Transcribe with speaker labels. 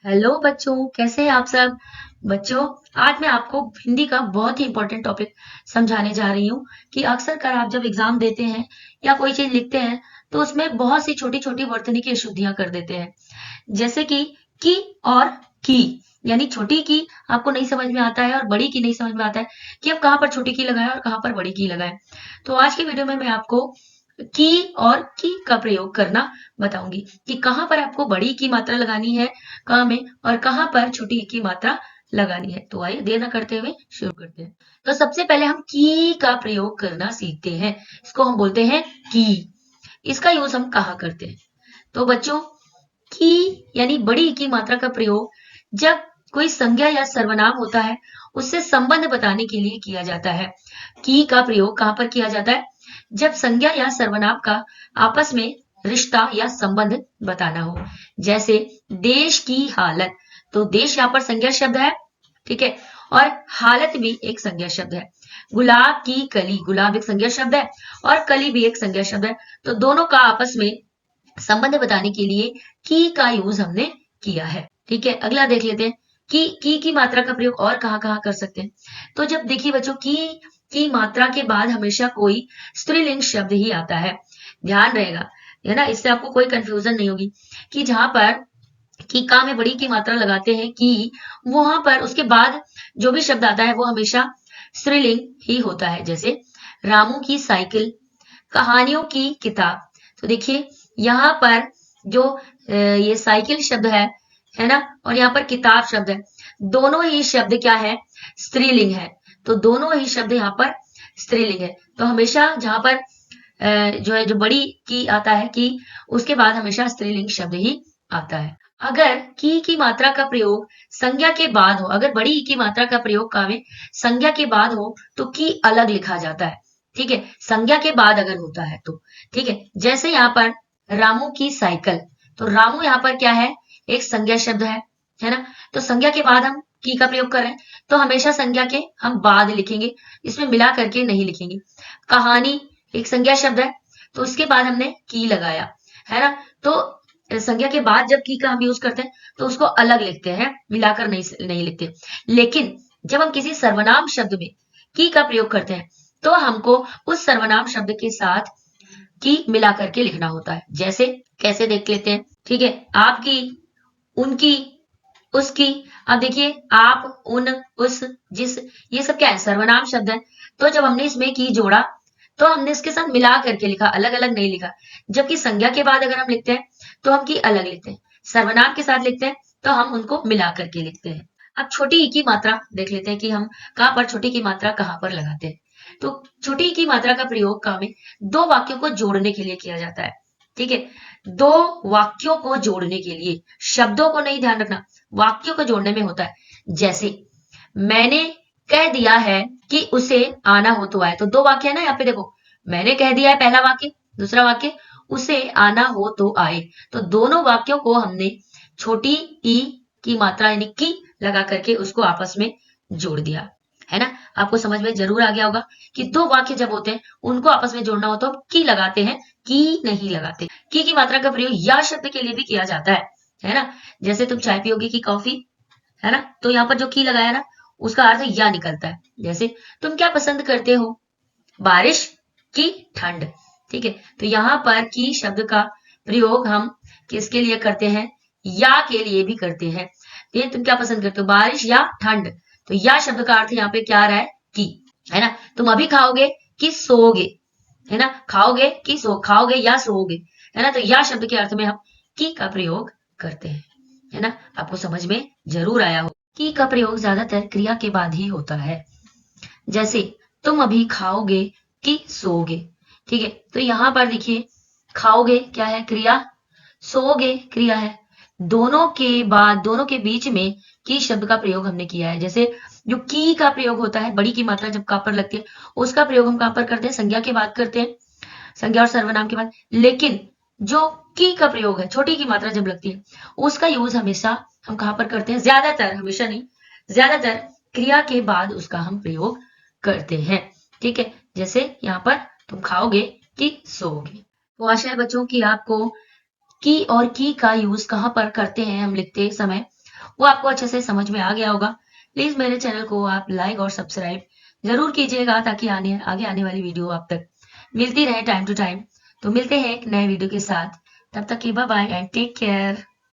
Speaker 1: Hello बच्चों, कैसे हैं आप सब। बच्चों, आज मैं आपको हिंदी का बहुत ही इंपॉर्टेंट टॉपिक समझाने जा रही हूँ कि अक्सर कर आप जब एग्जाम देते हैं या कोई चीज लिखते हैं तो उसमें बहुत सी छोटी छोटी वर्तनी की अशुद्धियां कर देते हैं। जैसे कि की और की, यानी छोटी की आपको नहीं समझ में आता है और बड़ी की नहीं समझ में आता है कि अब कहाँ पर छोटी की लगाएं और कहाँ पर बड़ी की लगाएं। तो आज की वीडियो में मैं आपको की और की का प्रयोग करना बताऊंगी कि कहाँ पर आपको बड़ी की मात्रा लगानी है क में और कहाँ पर छोटी की मात्रा लगानी है। तो आइए देर न करते हुए शुरू करते हैं। तो सबसे पहले हम की का प्रयोग करना सीखते हैं। इसको हम बोलते हैं की। इसका यूज हम कहाँ करते हैं? तो बच्चों, की यानी बड़ी की मात्रा का प्रयोग जब कोई संज्ञा या सर्वनाम होता है उससे संबंध बताने के लिए किया जाता है। की का प्रयोग कहाँ पर किया जाता है? जब संज्ञा या सर्वनाम का आपस में रिश्ता या संबंध बताना हो। जैसे देश की हालत, तो देश यहाँ पर संज्ञा शब्द है, ठीक है, और हालत भी एक संज्ञा शब्द है। गुलाब की कली, गुलाब एक संज्ञा शब्द है और कली भी एक संज्ञा शब्द है। तो दोनों का आपस में संबंध बताने के लिए की का यूज हमने किया है। ठीक है, अगला देख लेते हैं कि की मात्रा का प्रयोग और कहाँ कहाँ कर सकते हैं। तो जब देखिए बच्चों, की मात्रा के बाद हमेशा कोई स्त्रीलिंग शब्द ही आता है। ध्यान रहेगा, है ना, इससे आपको कोई कंफ्यूजन नहीं होगी कि जहां पर की का में बड़ी की मात्रा लगाते हैं की, वहां पर उसके बाद जो भी शब्द आता है वो हमेशा स्त्रीलिंग ही होता है। जैसे रामू की साइकिल, कहानियों की किताब। तो देखिए यहाँ पर जो ये साइकिल शब्द है ना, और यहाँ पर किताब शब्द है, दोनों ही शब्द क्या है? स्त्रीलिंग है। तो दोनों ही शब्द यहाँ पर स्त्रीलिंग है। तो हमेशा जहां पर जो है, जो बड़ी की आता है की, उसके बाद हमेशा स्त्रीलिंग शब्द ही आता है। अगर की मात्रा का प्रयोग संज्ञा के बाद हो, अगर बड़ी ई की मात्रा का प्रयोग का में संज्ञा के बाद हो तो की अलग लिखा जाता है। ठीक है, संज्ञा के बाद अगर होता है तो, ठीक है, जैसे यहाँ पर रामू की साइकिल, तो रामू यहाँ पर क्या है? एक संज्ञा शब्द है ना। तो संज्ञा के बाद हम की का प्रयोग कर रहे हैं तो हमेशा संज्ञा के हम बाद लिखेंगे, इसमें मिला करके नहीं लिखेंगे। कहानी एक संज्ञा शब्द है तो उसके बाद हमने की लगाया, है ना। तो संज्ञा के बाद जब की का हम यूज करते हैं तो उसको अलग लिखते हैं, मिलाकर नहीं लिखते। लेकिन जब हम किसी सर्वनाम शब्द में की का प्रयोग करते हैं तो हमको उस सर्वनाम शब्द के साथ की मिला करके लिखना होता है। जैसे कैसे देख लेते हैं, ठीक है, आपकी, उनकी, उसकी। अब देखिए आप, उन, उस, जिस, ये सब क्या है? सर्वनाम शब्द है। तो जब हमने इसमें की जोड़ा तो हमने इसके साथ मिला करके लिखा, अलग अलग नहीं लिखा। जबकि संज्ञा के बाद अगर हम लिखते हैं तो हम की अलग लिखते हैं, सर्वनाम के साथ लिखते हैं तो हम उनको मिला करके लिखते हैं। अब छोटी ई की मात्रा देख लेते हैं कि हम कहाँ पर छोटी की मात्रा कहाँ पर लगाते हैं। तो छोटी ई की मात्रा का प्रयोग का में दो वाक्यों को जोड़ने के लिए किया जाता है। ठीक है, दो वाक्यों को जोड़ने के लिए, शब्दों को नहीं, ध्यान रखना, वाक्यों को जोड़ने में होता है। जैसे मैंने कह दिया है कि उसे आना हो तो आए। तो दो वाक्य है ना यहाँ पे, देखो, मैंने कह दिया है पहला वाक्य, दूसरा वाक्य उसे आना हो तो आए। तो दोनों वाक्यों को हमने छोटी ई की मात्रा यानी की लगा करके उसको आपस में जोड़ दिया, है ना। आपको समझ में जरूर आ गया होगा कि दो वाक्य जब होते हैं उनको आपस में जोड़ना हो तो की लगाते हैं, की नहीं लगाते। की मात्रा का प्रयोग या शब्द के लिए भी किया जाता है ना। जैसे तुम चाय पियोगे की कॉफी, है ना, तो यहाँ पर जो की लगाया ना उसका अर्थ या निकलता है। जैसे तुम क्या पसंद करते हो? बारिश की ठंड। ठीक है, तो यहाँ पर की शब्द का प्रयोग हम किसके लिए करते हैं? या के लिए भी करते हैं। ये तुम क्या पसंद करते हो? बारिश या ठंड। तो या शब्द का अर्थ यहाँ पे क्या आ रहा है? की, है ना। तुम अभी खाओगे कि सोओगे, है ना, खाओगे कि खाओगे या सोओगे, है ना। तो या शब्द के अर्थ में हम की का प्रयोग करते हैं, है ना। आपको समझ में जरूर आया हो। की का प्रयोग ज्यादातर क्रिया के बाद ही होता है। जैसे तुम अभी खाओगे कि सोओगे। ठीक है, तो यहां पर देखिए, खाओगे क्या है? क्रिया, सोओगे क्रिया है। दोनों के बाद, दोनों के बीच में की शब्द का प्रयोग हमने किया है। जैसे जो की का प्रयोग होता है, बड़ी की मात्रा जब कहां पर लगती है उसका प्रयोग हम कहां पर करते हैं? संज्ञा के बाद करते हैं, संज्ञा और सर्वनाम के बाद। लेकिन जो की का प्रयोग है, छोटी की मात्रा जब लगती है, उसका यूज हमेशा हम कहां पर करते हैं? ज्यादातर, हमेशा नहीं, ज्यादातर क्रिया के बाद उसका हम प्रयोग करते हैं। ठीक है, जैसे यहाँ पर तुम खाओगे कि सोओगे। तो आशा है बच्चों की आपको की और की का यूज कहां पर करते हैं हम लिखते समय वो आपको अच्छे से समझ में आ गया होगा। प्लीज़ मेरे चैनल को आप लाइक और सब्सक्राइब ज़रूर कीजिएगा ताकि आगे आने वाली वीडियो आप तक मिलती रहे टाइम टू टाइम। तो मिलते हैं एक नए वीडियो के साथ। तब तक की bye bye and take care.